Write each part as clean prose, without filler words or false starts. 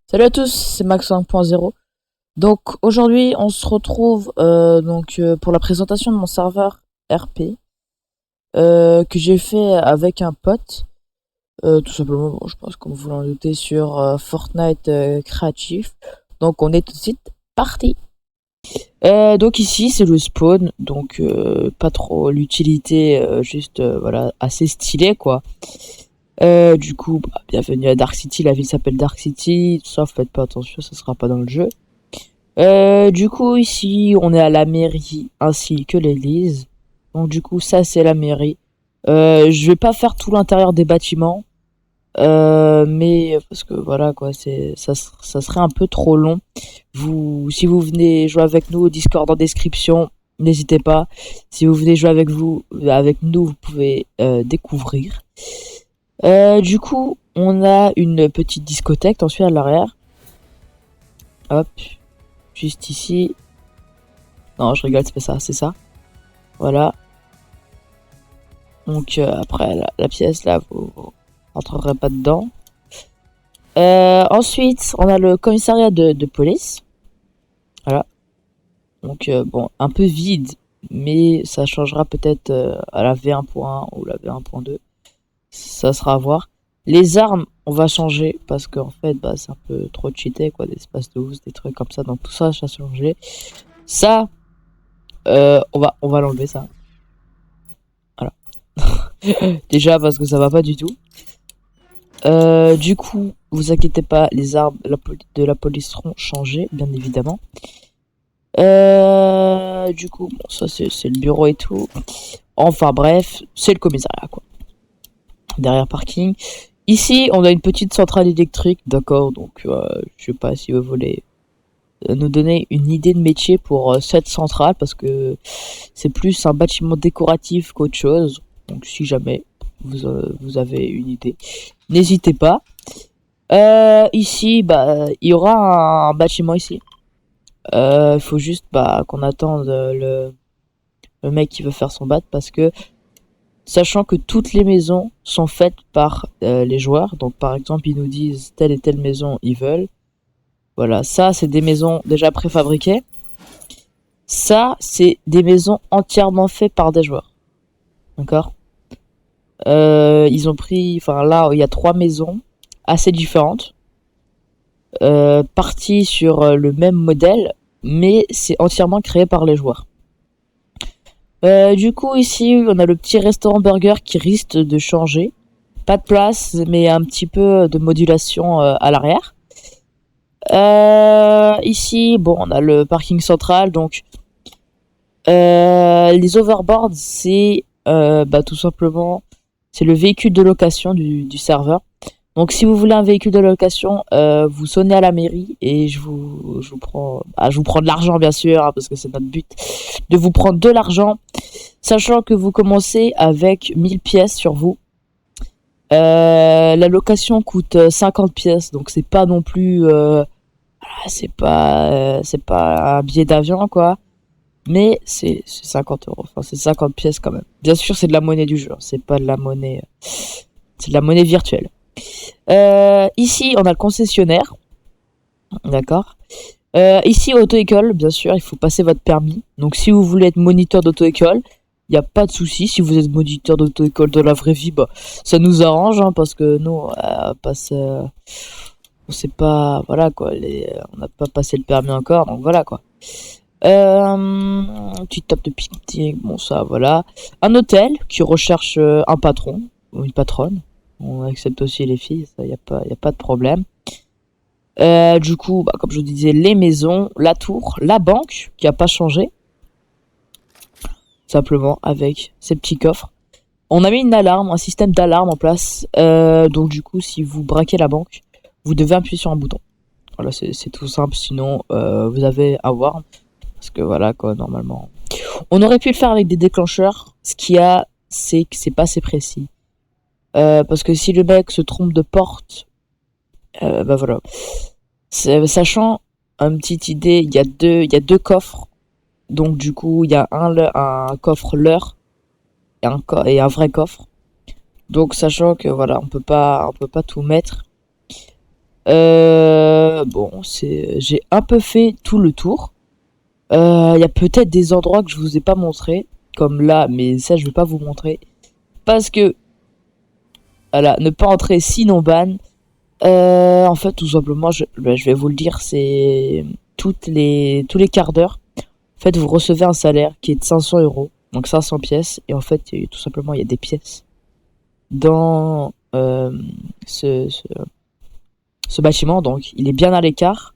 Salut à tous, c'est Max 1.0. Donc aujourd'hui, on se retrouve pour la présentation de mon serveur RP que j'ai fait avec un pote, tout simplement. Bon, je pense comme vous l'en doutez sur Fortnite créatif. Donc on est tout de suite parti. Donc ici c'est le spawn, donc pas trop l'utilité, juste voilà assez stylé quoi. Bienvenue à Dark City, la ville s'appelle Dark City, tout ça, faites pas attention, ça sera pas dans le jeu. Ici, on est à la mairie ainsi que l'église. Donc, du coup, ça, c'est la mairie. Je vais pas faire tout l'intérieur des bâtiments. Mais parce que voilà, quoi, ça serait un peu trop long. Si vous venez jouer avec nous au Discord en description, n'hésitez pas. Si vous venez jouer avec nous, vous pouvez découvrir. On a une petite discothèque ensuite à l'arrière. Hop. Juste ici. Non, je rigole, c'est pas ça, c'est ça. Voilà. Donc après, la pièce, là, vous rentrerez pas dedans. Ensuite, on a le commissariat de police. Voilà. Donc, bon, un peu vide, mais ça changera peut-être à la V1.1 ou la V1.2. Ça sera à voir. Les armes, on va changer parce qu'en fait, bah, c'est un peu trop cheaté, quoi, des espaces de housse, des trucs comme ça. Donc tout ça, ça a changé. Ça, on va l'enlever, ça. Voilà. Déjà parce que ça va pas du tout. Vous inquiétez pas, les armes de la police seront changées, bien évidemment. Ça c'est le bureau et tout. Enfin bref, c'est le commissariat, quoi. Derrière parking. Ici, on a une petite centrale électrique, d'accord. Donc, je sais pas si vous voulez nous donner une idée de métier pour cette centrale, parce que c'est plus un bâtiment décoratif qu'autre chose. Donc, si jamais vous avez une idée, n'hésitez pas. Ici, bah, il y aura un bâtiment ici. Il faut juste qu'on attende le mec qui veut faire son bat, parce que sachant que toutes les maisons sont faites par les joueurs. Donc par exemple, ils nous disent telle et telle maison ils veulent. Voilà, ça c'est des maisons déjà préfabriquées. Ça c'est des maisons entièrement faites par des joueurs. D'accord. Ils ont pris, enfin là il y a 3 maisons assez différentes, parties sur le même modèle, mais c'est entièrement créé par les joueurs. Ici, on a le petit restaurant burger qui risque de changer. Pas de place, mais un petit peu de modulation à l'arrière. Ici, bon, on a le parking central, donc les overboards, c'est tout simplement, c'est le véhicule de location du serveur. Donc si vous voulez un véhicule de location, vous sonnez à la mairie et je vous prends de l'argent bien sûr, hein, parce que c'est notre but de vous prendre de l'argent, sachant que vous commencez avec 1000 pièces sur vous. La location coûte 50 pièces, donc c'est pas non plus c'est pas un billet d'avion quoi, mais c'est 50 euros, enfin c'est 50 pièces quand même. Bien sûr c'est de la monnaie du jeu, hein, c'est pas de la monnaie, c'est de la monnaie virtuelle. Ici on a le concessionnaire, d'accord. Ici auto-école, bien sûr il faut passer votre permis, donc si vous voulez être moniteur d'auto-école, il n'y a pas de souci. Si vous êtes moniteur d'auto-école dans la vraie vie, bah ça nous arrange, hein, parce que nous on sait pas, voilà quoi, on n'a pas passé le permis encore, donc voilà quoi. Petite table de pique-nique, bon ça voilà. Un hôtel qui recherche un patron ou une patronne. On accepte aussi les filles, ça y a pas de problème. Comme je vous disais, les maisons, la tour, la banque qui a pas changé, simplement avec ces petits coffres. On a mis une alarme, un système d'alarme en place. Donc du coup, si vous braquez la banque, vous devez appuyer sur un bouton. Voilà, c'est tout simple. Sinon, vous avez à voir. Parce que voilà, quoi, normalement. On aurait pu le faire avec des déclencheurs. Ce qu'il y a, c'est que c'est pas assez précis. Parce que si le mec se trompe de porte, voilà. Sachant, une petite idée, il y a deux coffres. Donc du coup, il y a un coffre leurre et un vrai coffre. Donc sachant que voilà, on peut pas tout mettre. bon, j'ai un peu fait tout le tour. Il y a peut-être des endroits que je vous ai pas montré, comme là, mais ça je vais pas vous montrer parce que voilà, ne pas entrer sinon ban. En fait, tout simplement, je vais vous le dire, c'est tous les quarts d'heure. En fait, vous recevez un salaire qui est de 500 euros, donc 500 pièces, et en fait, tout simplement, il y a des pièces dans ce, ce, ce bâtiment, donc il est bien à l'écart.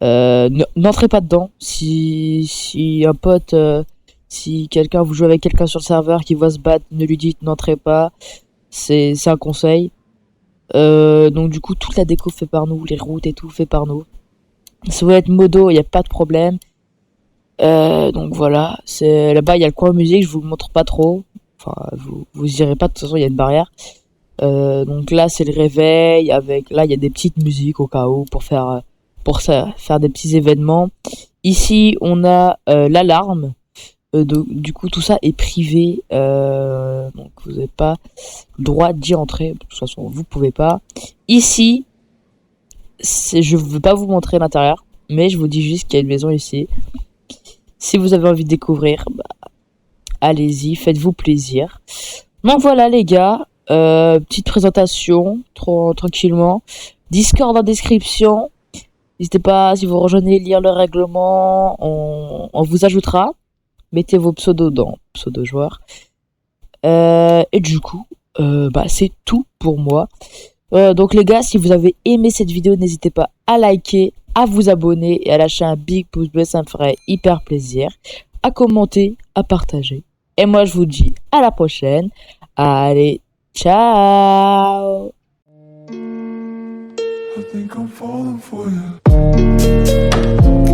N'entrez pas dedans. Si un pote, si quelqu'un, vous jouez avec quelqu'un sur le serveur qui va se battre, ne lui dites n'entrez pas. C'est un conseil. Donc du coup, toute la déco fait par nous, les routes et tout fait par nous. Si vous voulez être modo, il n'y a pas de problème. Donc voilà, c'est là-bas, il y a le coin musique, je vous le montre pas trop. Enfin, vous irez pas, de toute façon, il y a une barrière. Donc là, c'est le réveil, avec là, il y a des petites musiques au cas où pour ça, faire des petits événements. Ici, on a l'alarme. Du coup, tout ça est privé. Donc, vous n'avez pas le droit d'y entrer. De toute façon, vous pouvez pas. Ici, je ne veux pas vous montrer l'intérieur, mais je vous dis juste qu'il y a une maison ici. Si vous avez envie de découvrir, bah, allez-y, faites-vous plaisir. Donc voilà les gars, petite présentation, tranquillement. Discord en description. N'hésitez pas, si vous rejoignez, lire le règlement, on vous ajoutera. Mettez vos pseudos dans pseudo joueur. Et du coup, bah c'est tout pour moi. Donc les gars, si vous avez aimé cette vidéo, n'hésitez pas à liker, à vous abonner et à lâcher un big pouce bleu, ça me ferait hyper plaisir. À commenter, à partager. Et moi je vous dis à la prochaine. Allez, ciao. I think I'm falling for you.